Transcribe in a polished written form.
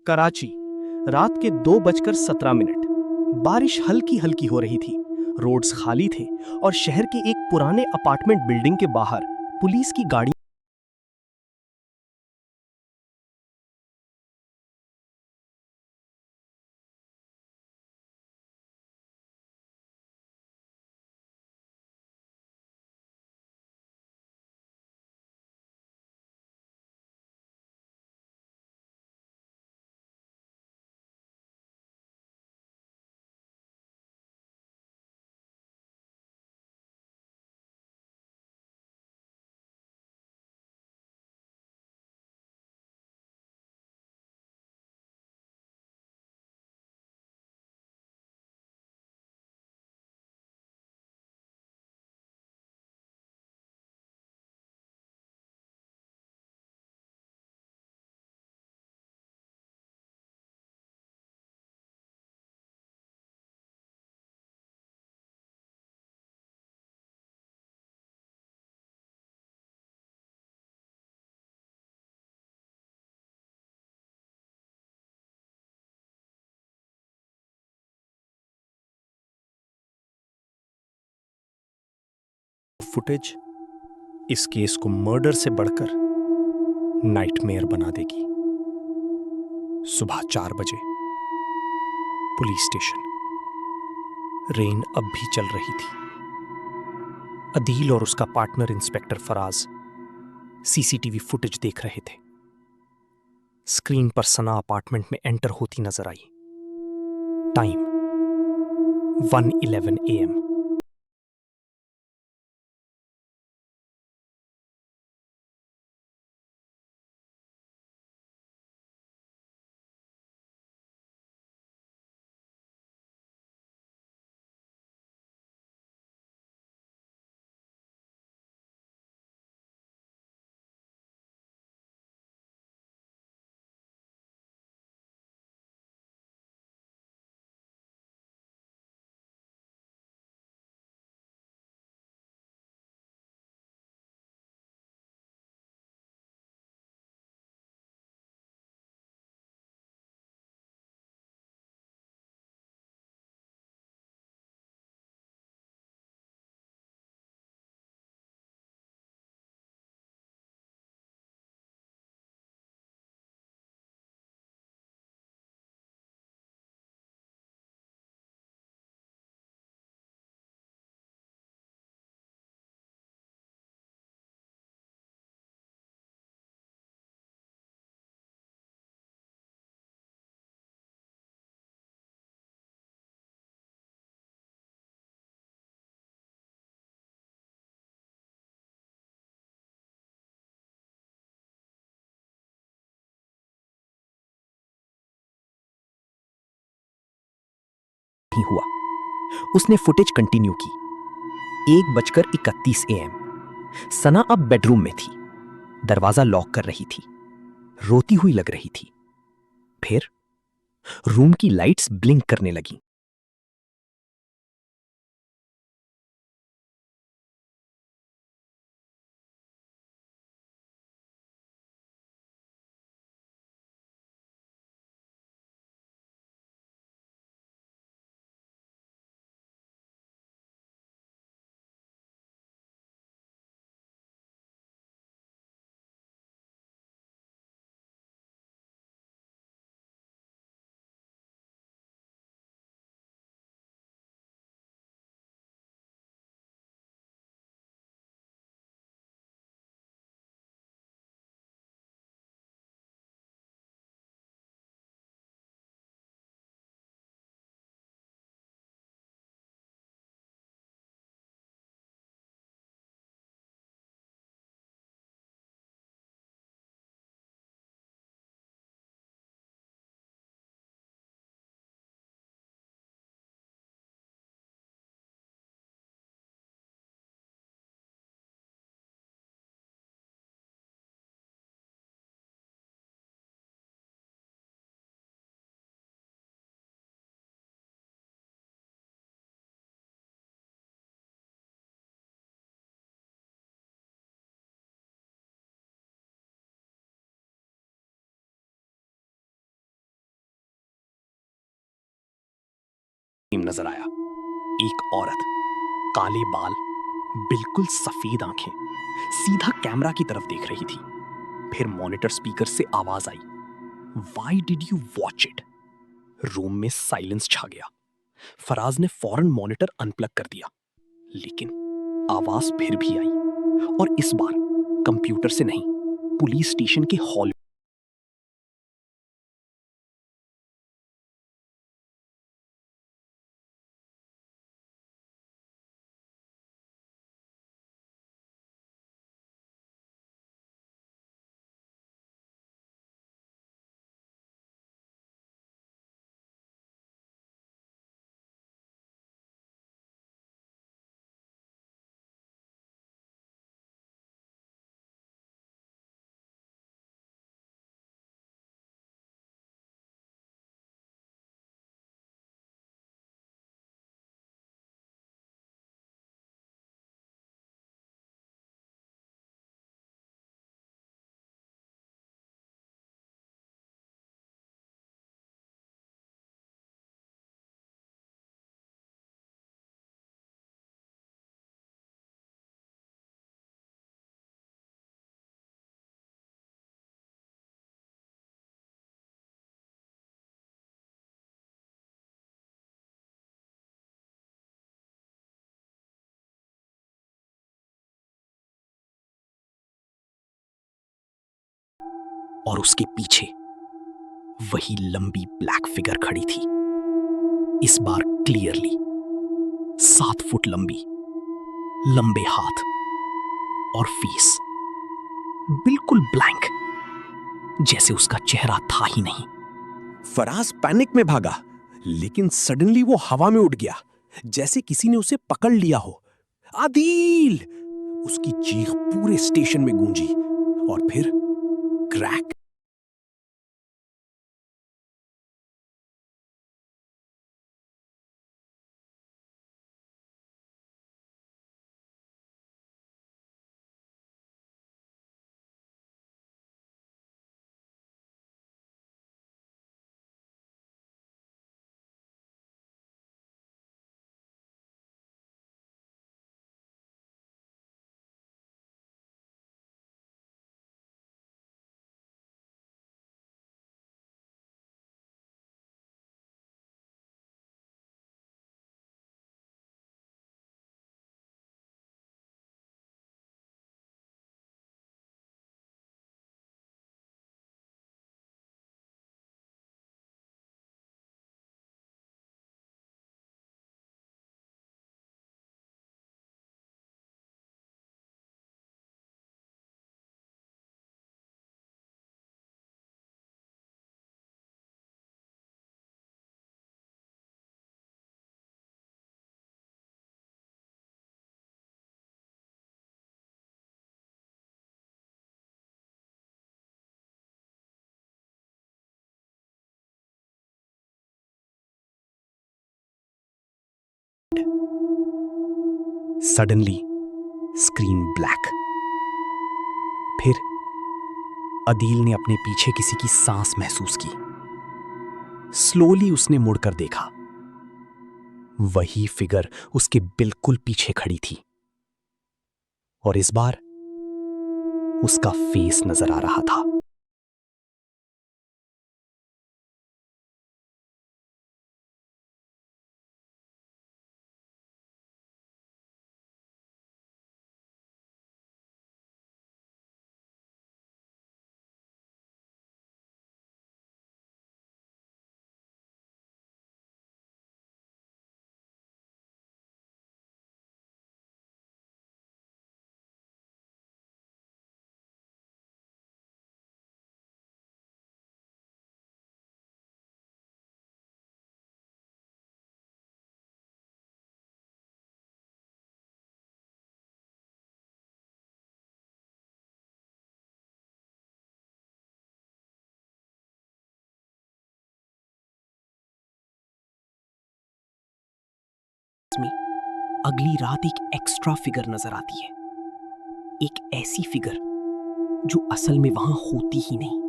कराची, रात के 2:17 बारिश हल्की हल्की हो रही थी। रोड्स खाली थे और शहर के एक पुराने अपार्टमेंट बिल्डिंग के बाहर पुलिस की गाड़ी फुटेज इस केस को मर्डर से बढ़कर नाइटमेयर बना देगी। सुबह 4 बजे, पुलिस स्टेशन। रेन अब भी चल रही थी। अदील और उसका partner inspector Faraz CCTV footage देख रहे थे। स्क्रीन पर सना अपार्टमेंट में एंटर होती नजर आई। Time 1:11 AM। नहीं हुआ। उसने फुटेज कंटिन्यू की। 1:31 AM। सना अब बेडरूम में थी। दरवाजा लॉक कर रही थी। रोती हुई लग रही थी। फिर रूम की लाइट्स ब्लिंक करने लगी। नजर आया। एक औरत, काले बाल, बिल्कुल सफेद आंखें, सीधा कैमरा की तरफ देख रही थी। फिर मॉनिटर स्पीकर से आवाज आई, Why did you watch it? Room में साइलेंस छा गया। फराज ने फौरन मॉनिटर अनप्लग कर दिया, लेकिन आवाज फिर भी आई, और इस बार कंप्यूटर से नहीं, पुलिस स्टेशन के हॉल। और उसके पीछे वही लंबी ब्लैक फिगर खड़ी थी, इस बार क्लियरली 7 फुट लंबी, लंबे हाथ और फेस बिल्कुल ब्लैंक, जैसे उसका चेहरा था ही नहीं। फराज पैनिक में भागा, लेकिन सडनली वो हवा में उड़ गया, जैसे किसी ने उसे पकड़ लिया हो। आदिल! उसकी चीख पूरे स्टेशन में गूंजी, और फिर क्रैक। Suddenly screen black. फिर अदील ने अपने पीछे किसी की सांस महसूस की। स्लोली उसने मुड़कर देखा, वही फिगर उसके बिल्कुल पीछे खड़ी थी, और इस बार उसका फेस नजर आ रहा था। में अगली रात एक एक्स्ट्रा फिगर नजर आती है, एक ऐसी फिगर जो असल में वहां होती ही नहीं।